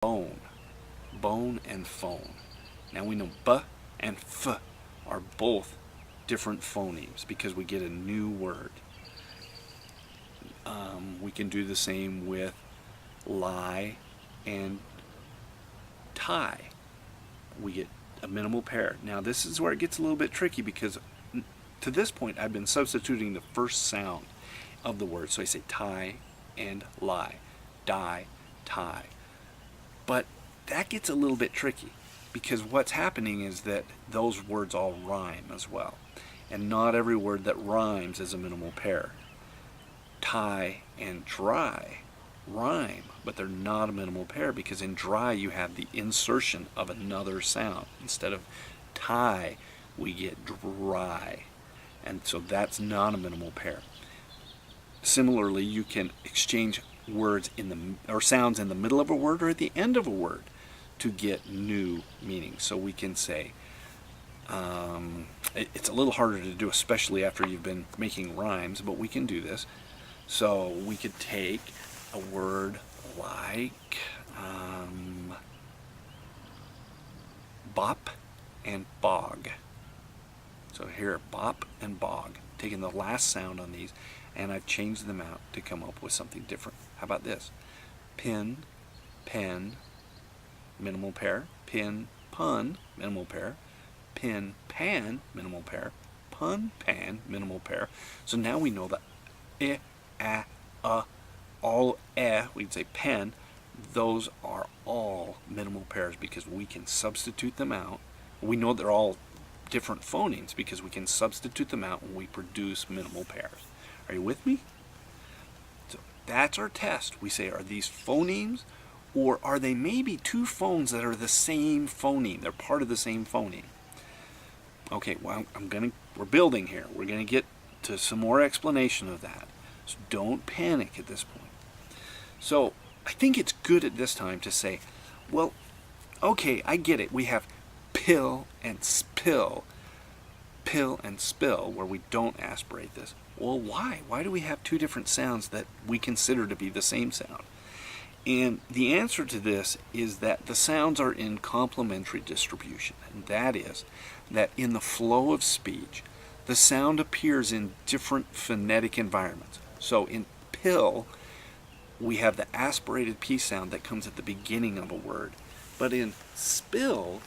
bone. Bone and phone. Now we know b and f are both different phonemes because we get a new word. We can do the same with lie and tie. We get a minimal pair. Now this is where it gets a little bit tricky because to this point I've been substituting the first sound of the word. So I say tie and lie, die, tie. But that gets a little bit tricky because what's happening is that those words all rhyme as well. And not every word that rhymes is a minimal pair. Tie and dry rhyme, but they're not a minimal pair because in dry you have the insertion of another sound. Instead of tie, we get dry. And so that's not a minimal pair. Similarly, you can exchange words or sounds in the middle of a word or at the end of a word to get new meaning. So we can say, it's a little harder to do, especially after you've been making rhymes, but we can do this. So we could take a word like bop and bog. So here, bop and bog. Taking the last sound on these, and I've changed them out to come up with something different. How about this? Pin, pen, minimal pair. Pin, pun, minimal pair. Pin, pan, minimal pair. Pun, pan, minimal pair. So now we know that all we'd say pen, those are all minimal pairs because we can substitute them out. We know they're all different phonemes because we can substitute them out when we produce minimal pairs. Are you with me? So that's our test. We say, are these phonemes, or are they maybe two phones that are the same phoneme? They're part of the same phoneme. Okay, well, we're building here. We're going to get to some more explanation of that. So don't panic at this point. So I think it's good at this time to say, well, okay, I get it. We have pill and spill, where we don't aspirate this. Well, why? Why do we have two different sounds that we consider to be the same sound? And the answer to this is that the sounds are in complementary distribution. And that is that in the flow of speech, the sound appears in different phonetic environments. So in pill, we have the aspirated P sound that comes at the beginning of a word. But in spill,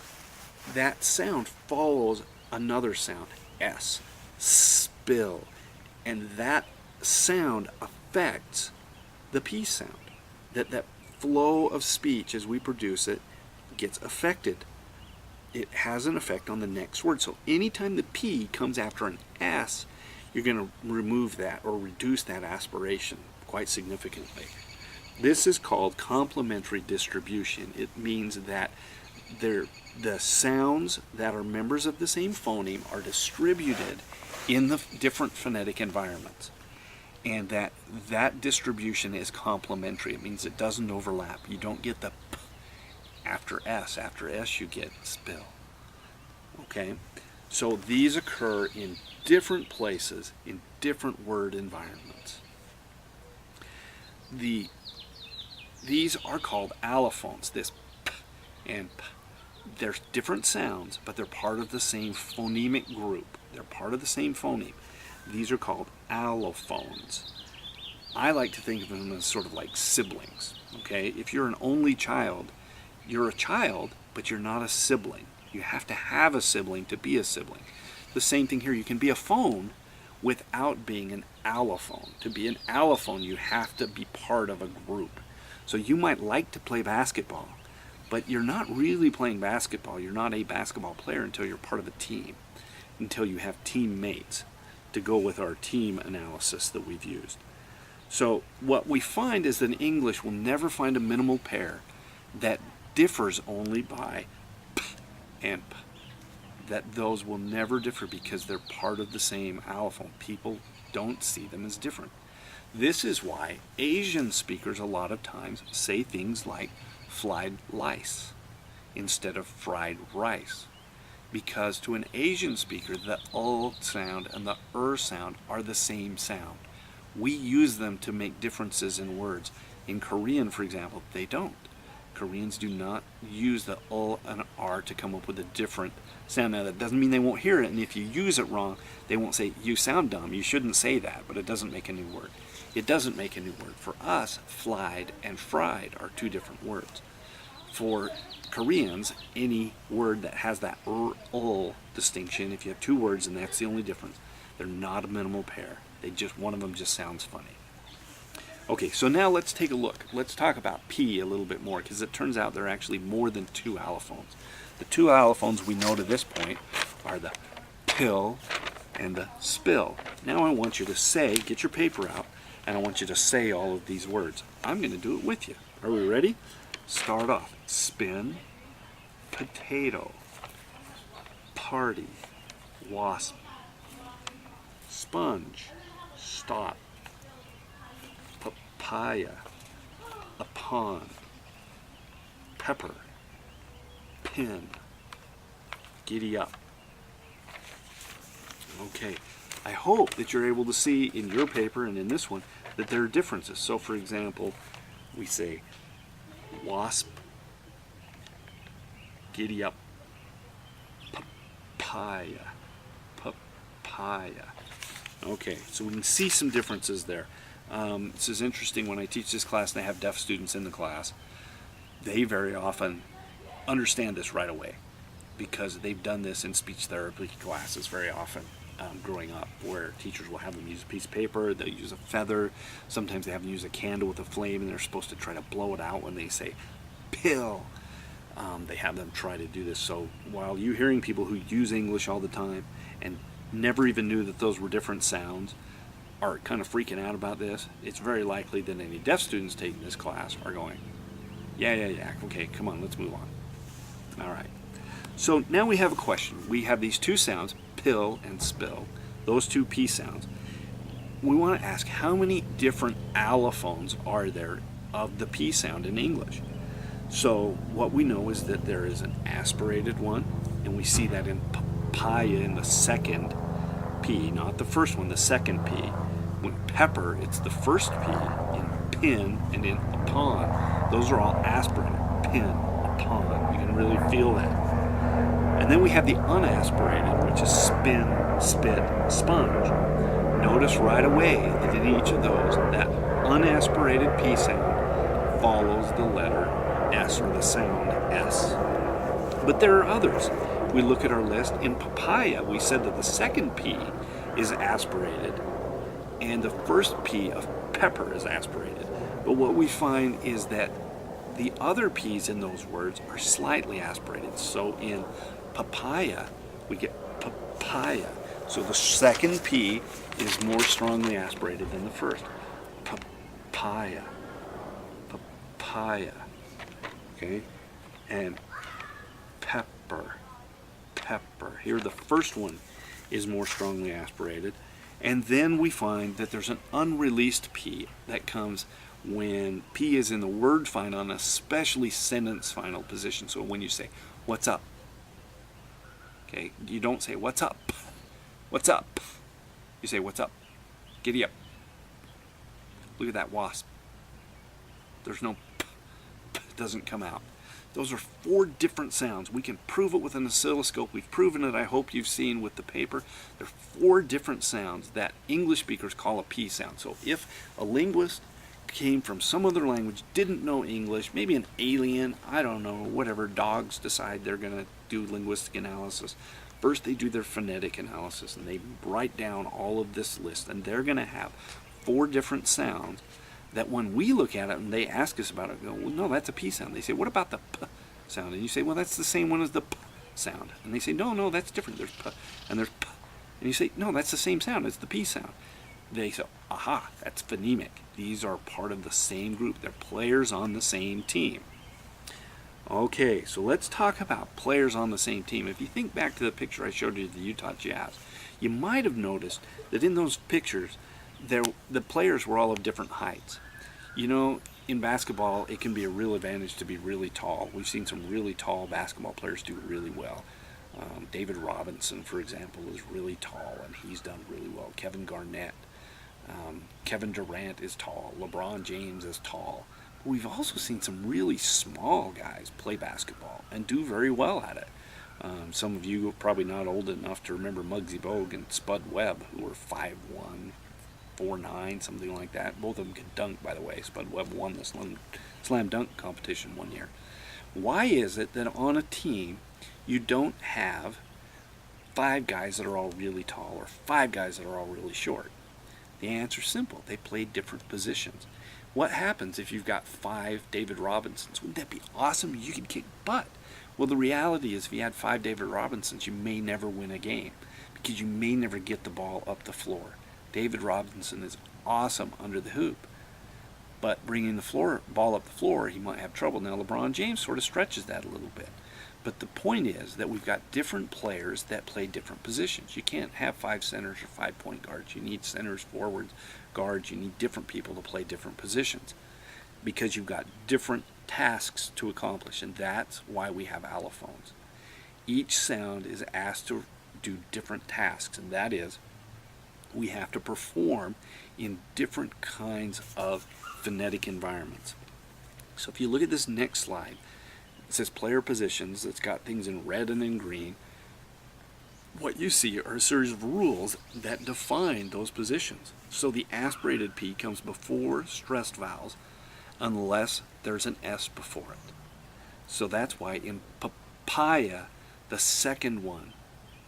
that sound follows another sound, S, spill. And that sound affects the P sound. That flow of speech as we produce it gets affected. It has an effect on the next word. So anytime the P comes after an S, you're going to remove that or reduce that aspiration quite significantly. This is called complementary distribution. It means that the sounds that are members of the same phoneme are distributed in the different phonetic environments. And that distribution is complementary. It means it doesn't overlap. You don't get the p after S. After S you get spill. Okay? So these occur in different places, in different word environments. These are called allophones, this p and p. They're different sounds, but they're part of the same phonemic group. They're part of the same phoneme. These are called allophones. I like to think of them as sort of like siblings. Okay? If you're an only child, you're a child, but you're not a sibling. You have to have a sibling to be a sibling. The same thing here. You can be a phone without being an allophone. To be an allophone, you have to be part of a group. So you might like to play basketball, but you're not really playing basketball. You're not a basketball player until you're part of a team, until you have teammates to go with our team analysis that we've used. So what we find is that in English we'll never find a minimal pair that differs only by p and p. That those will never differ because they're part of the same allophone. People don't see them as different. This is why Asian speakers a lot of times say things like fried lice instead of fried rice. Because to an Asian speaker, the ul sound and the sound are the same sound. We use them to make differences in words. In Korean, for example, they don't. Koreans do not use the and R to come up with a different sound. Now that doesn't mean they won't hear it, and if you use it wrong, they won't say, you sound dumb, you shouldn't say that, but it doesn't make a new word. It doesn't make a new word. For us, flied and fried are two different words. For Koreans, any word that has that distinction, if you have two words and that's the only difference, they're not a minimal pair. One of them just sounds funny. Okay, so now let's take a look. Let's talk about P a little bit more, because it turns out there are actually more than two allophones. The two allophones we know to this point are the pill and the spill. Now I want you to say, get your paper out, and I want you to say all of these words. I'm going to do it with you. Are we ready? Start off. Spin, potato, party, wasp, sponge, stop, papaya, a pond, pepper, pin, giddy up. Okay, I hope that you're able to see in your paper and in this one that there are differences. So for example, we say wasp, giddy up, papaya, papaya. Okay, so we can see some differences there. This is interesting. When I teach this class and I have deaf students in the class, they very often understand this right away because they've done this in speech therapy classes very often growing up, where teachers will have them use a piece of paper, they'll use a feather, sometimes they have them use a candle with a flame, and they're supposed to try to blow it out when they say pill. They have them try to do this. So while you're hearing people who use English all the time and never even knew that those were different sounds are kind of freaking out about this, it's very likely that any deaf students taking this class are going, yeah, okay, come on, let's move on. All right. So now we have a question. We have these two sounds, pill and spill, those two P sounds. We want to ask, how many different allophones are there of the P sound in English? So what we know is that there is an aspirated one, and we see that in papaya in the second P, not the first one, the second P. When pepper, it's the first P. In pin and in upon, those are all aspirated. Pin, upon. You can really feel that. And then we have the unaspirated, which is spin, spit, sponge. Notice right away that in each of those, that unaspirated P sound follows the letter S, or the sound S. But there are others. We look at our list. In papaya, we said that the second P is aspirated and the first P of pepper is aspirated. But what we find is that the other P's in those words are slightly aspirated. So in papaya, we get papaya. So the second P is more strongly aspirated than the first. Papaya. Papaya. Okay? And pepper. Pepper. Here the first one is more strongly aspirated. And then we find that there's an unreleased P that comes when P is in the word final, and especially sentence final position. So when you say, what's up? Okay, you don't say, what's up? What's up? You say, what's up? Giddy up. Look at that wasp. There's no p. It doesn't come out. Those are four different sounds. We can prove it with an oscilloscope. We've proven it, I hope you've seen, with the paper. There are four different sounds that English speakers call a P sound. So if a linguist came from some other language, didn't know English, maybe an alien, I don't know, whatever, dogs decide they're going to do linguistic analysis. First they do their phonetic analysis and they write down all of this list, and they're going to have four different sounds that when we look at it and they ask us about it, we go, well, no, that's a P sound. They say, what about the P sound? And you say, well, that's the same one as the P sound. And they say, no, that's different. There's P and there's P. And you say, no, that's the same sound. It's the P sound. They say, aha, that's phonemic. These are part of the same group. They're players on the same team. Okay, so let's talk about players on the same team. If you think back to the picture I showed you of the Utah Jazz, you might have noticed that in those pictures, the players were all of different heights. You know, in basketball, it can be a real advantage to be really tall. We've seen some really tall basketball players do really well. David Robinson, for example, is really tall, and he's done really well. Kevin Garnett. Kevin Durant is tall. LeBron James is tall. We've also seen some really small guys play basketball and do very well at it. Some of you are probably not old enough to remember Muggsy Bogue and Spud Webb, who were 5'1", 4'9", something like that. Both of them could dunk, by the way. Spud Webb won the slam dunk competition one year. Why is it that on a team you don't have 5 guys that are all really tall or 5 guys that are all really short? The answer's simple. They play different positions. What happens if you've got 5 David Robinsons? Wouldn't that be awesome? You could kick butt. Well, the reality is if you had 5 David Robinsons, you may never win a game because you may never get the ball up the floor. David Robinson is awesome under the hoop, but bringing the ball up the floor, he might have trouble. Now, LeBron James sort of stretches that a little bit. But the point is that we've got different players that play different positions. You can't have 5 centers or 5 point guards. You need centers, forwards, guards. You need different people to play different positions because you've got different tasks to accomplish, and that's why we have allophones. Each sound is asked to do different tasks, and that is we have to perform in different kinds of phonetic environments. So if you look at this next slide, it says player positions. It's got things in red and in green. What you see are a series of rules that define those positions. So the aspirated P comes before stressed vowels unless there's an S before it. So that's why in papaya, the second one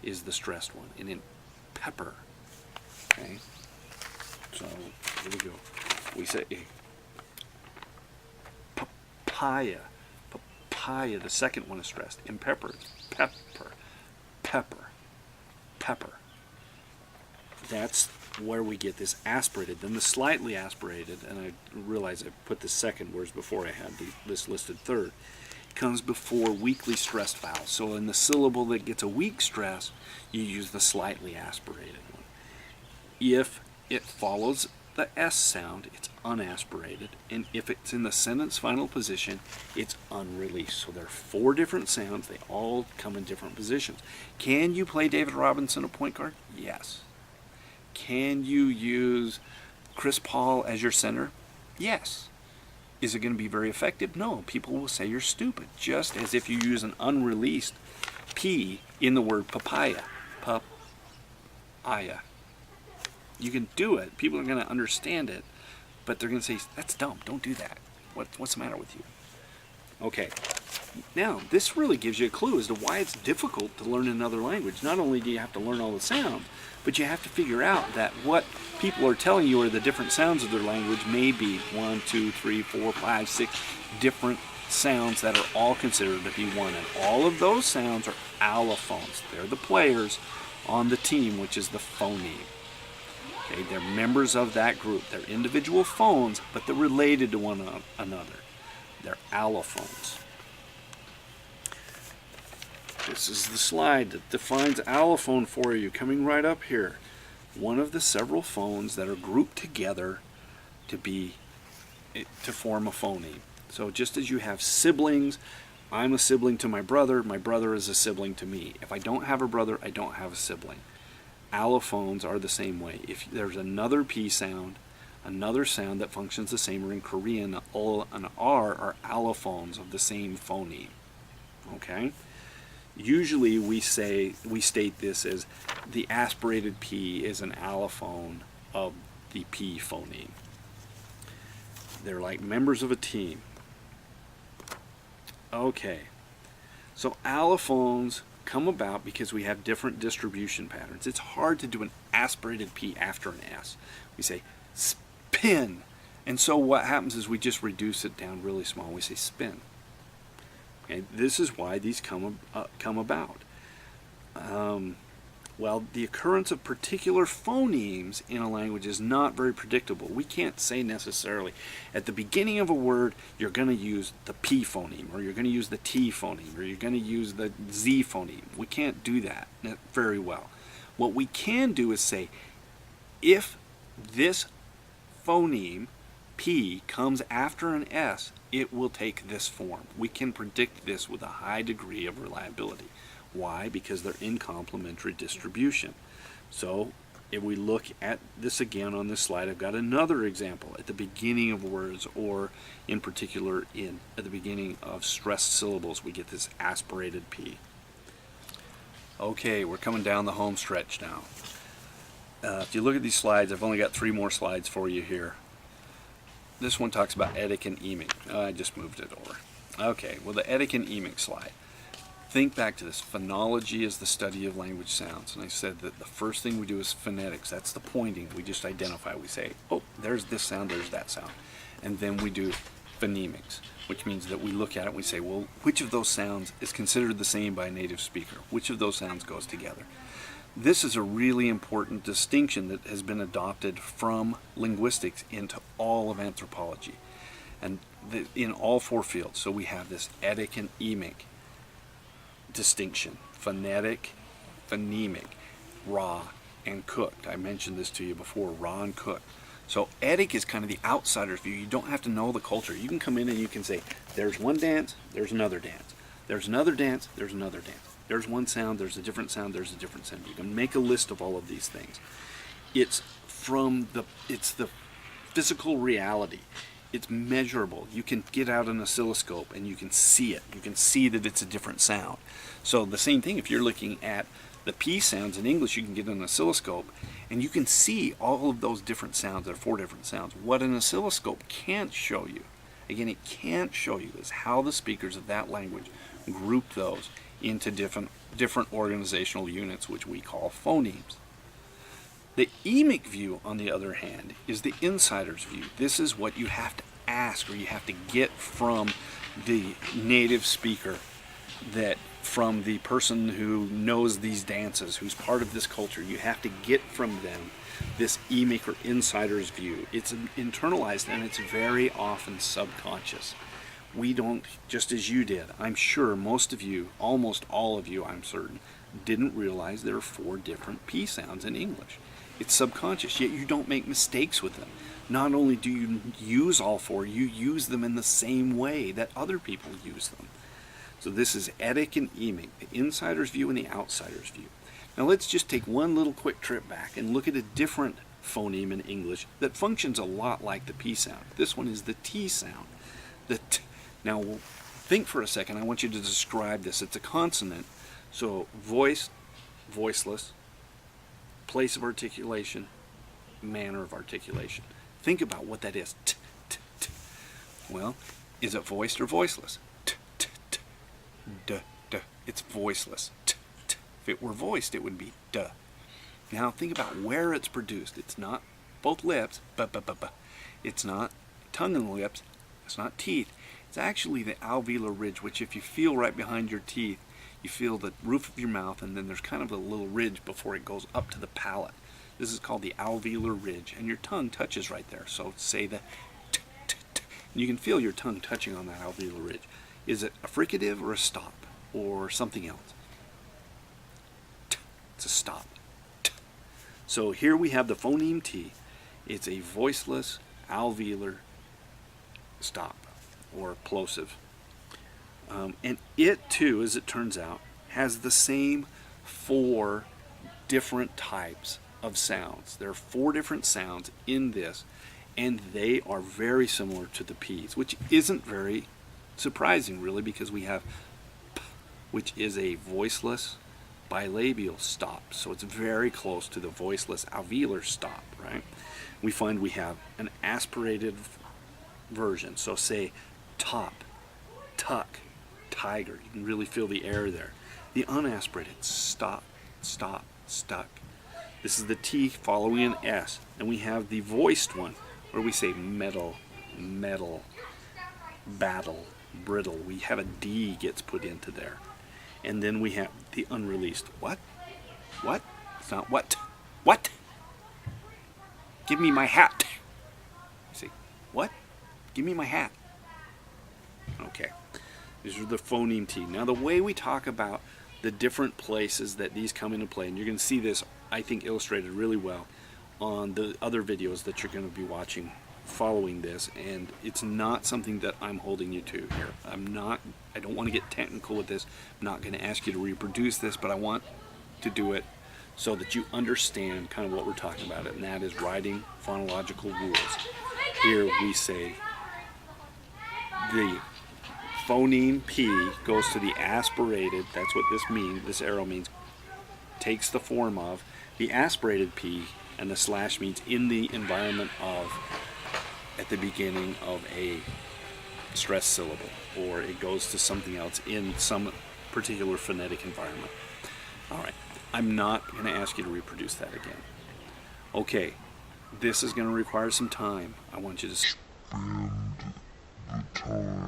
is the stressed one, and in pepper, okay? So here we go. We say papaya. Papaya, the second one is stressed. In pepper, it's pepper, pepper, pepper. That's where we get this aspirated. Then the slightly aspirated, and I realize I put the second, whereas before I had this listed third, comes before weakly stressed vowels. So in the syllable that gets a weak stress, you use the slightly aspirated one. If it follows the S sound, it's unaspirated, and if it's in the sentence final position, it's unreleased. So there are 4 different sounds. They all come in different positions. Can you play David Robinson a point guard? Yes. Can you use Chris Paul as your center? Yes. Is it going to be very effective? No. People will say you're stupid, just as if you use an unreleased P in the word papaya. Papaya. You can do it. People are going to understand it, but they're going to say, that's dumb. Don't do that. What's the matter with you? Okay. Now, this really gives you a clue as to why it's difficult to learn another language. Not only do you have to learn all the sounds, but you have to figure out that what people are telling you are the different sounds of their language may be 1, 2, 3, 4, 5, 6 different sounds that are all considered to be one. And all of those sounds are allophones. They're the players on the team, which is the phoneme. Okay, they're members of that group. They're individual phones, but they're related to one another. They're allophones. This is the slide that defines allophone for you, coming right up here. One of the several phones that are grouped together to form a phoneme. So just as you have siblings, I'm a sibling to my brother is a sibling to me. If I don't have a brother, I don't have a sibling. Allophones are the same way. If there's another P sound, another sound that functions the same, or in Korean, an O and an R are allophones of the same phoneme. Okay? Usually we state this as the aspirated P is an allophone of the P phoneme. They're like members of a team. Okay, so allophones come about because we have different distribution patterns. It's hard to do an aspirated P after an S. We say spin, and so what happens is we just reduce it down really small. We say spin. Okay, this is why these come about. Well, the occurrence of particular phonemes in a language is not very predictable. We can't say necessarily at the beginning of a word you're going to use the P phoneme, or you're going to use the T phoneme, or you're going to use the Z phoneme. We can't do that very well. What we can do is say, if this phoneme P comes after an S, it will take this form. We can predict this with a high degree of reliability. Why? Because they're in complementary distribution. So if we look at this again on this slide, I've got another example at the beginning of words, or in particular at the beginning of stressed syllables, we get this aspirated P. Okay, we're coming down the home stretch now. If you look at these slides, I've only got 3 more slides for you here. This one talks about Etic and Emic. I just moved it over. Okay, well, the Etic and Emic slide. Think back to this. Phonology is the study of language sounds. And I said that the first thing we do is phonetics. That's the pointing. We just identify. We say, oh, there's this sound, there's that sound. And then we do phonemics, which means that we look at it and we say, well, which of those sounds is considered the same by a native speaker? Which of those sounds goes together? This is a really important distinction that has been adopted from linguistics into all of anthropology, and in all 4 fields. So we have this Etic and Emic distinction: phonetic, phonemic, raw, and cooked. I mentioned this to you before, raw and cooked. So Etic is kind of the outsider's view. You don't have to know the culture. You can come in and you can say, there's one dance, there's another dance. There's another dance, there's another dance. There's one sound, there's a different sound, there's a different sound. You can make a list of all of these things. It's the physical reality. It's measurable. You can get out an oscilloscope and you can see it. You can see that it's a different sound. So the same thing, if you're looking at the P sounds in English, you can get an oscilloscope and you can see all of those different sounds. There are 4 different sounds. What an oscilloscope can't show you, again, it can't show you, is how the speakers of that language group those into different organizational units, which we call phonemes. The Emic view, on the other hand, is the insider's view. This is what you have to ask, or you have to get from the native speaker, that from the person who knows these dances, who's part of this culture. You have to get from them this Emic or insider's view. It's internalized and it's very often subconscious. We don't, just as you did, I'm sure most of you, almost all of you, I'm certain, didn't realize there are 4 different P sounds in English. It's subconscious, yet you don't make mistakes with them. Not only do you use all 4, you use them in the same way that other people use them. So this is Etic and Emic, the insider's view and the outsider's view. Now let's just take one little quick trip back and look at a different phoneme in English that functions a lot like the P sound. This one is the T sound. The T. Now think for a second. I want you to describe this. It's a consonant. So voice, voiceless, place of articulation, manner of articulation. Think about what that is. T, t, t. Well, is it voiced or voiceless? T, t, t. D, d. It's voiceless. T, t. If it were voiced, it would be d. Now think about where it's produced. It's not both lips, it's not tongue and lips, it's not teeth. It's actually the alveolar ridge, which if you feel right behind your teeth, you feel the roof of your mouth, and then there's kind of a little ridge before it goes up to the palate. This is called the alveolar ridge, and your tongue touches right there. So say the t, t, t, and you can feel your tongue touching on that alveolar ridge. Is it a fricative or a stop or something else? T, it's a stop. T. So here we have the phoneme T. It's a voiceless alveolar stop, or plosive. And it too, as it turns out, has the same 4 different types of sounds. There are 4 different sounds in this, and they are very similar to the P's, which isn't very surprising really, because we have P, which is a voiceless bilabial stop. So it's very close to the voiceless alveolar stop, right? We find we have an aspirated version. So say top, tuck, tiger. You can really feel the air there. The unaspirated, stop, stop, stuck. This is the T following an S. And we have the voiced one, where we say metal, metal, battle, brittle. We have a D gets put into there. And then we have the unreleased. What? What? It's not what? What? Give me my hat. You say, what? Give me my hat. Okay. These are the phoneme T. Now the way we talk about the different places that these come into play, and you're going to see this, I think, illustrated really well on the other videos that you're going to be watching following this, and it's not something that I'm holding you to here. I don't want to get technical with this. I'm not going to ask you to reproduce this, but I want to do it so that you understand kind of what we're talking about, and that is writing phonological rules. Here we say the phoneme P goes to the aspirated, that's what this means, this arrow means, takes the form of the aspirated P, and the slash means in the environment of, at the beginning of a stressed syllable, or it goes to something else in some particular phonetic environment. Alright, I'm not going to ask you to reproduce that again. Okay, this is going to require some time. I want you to spend the time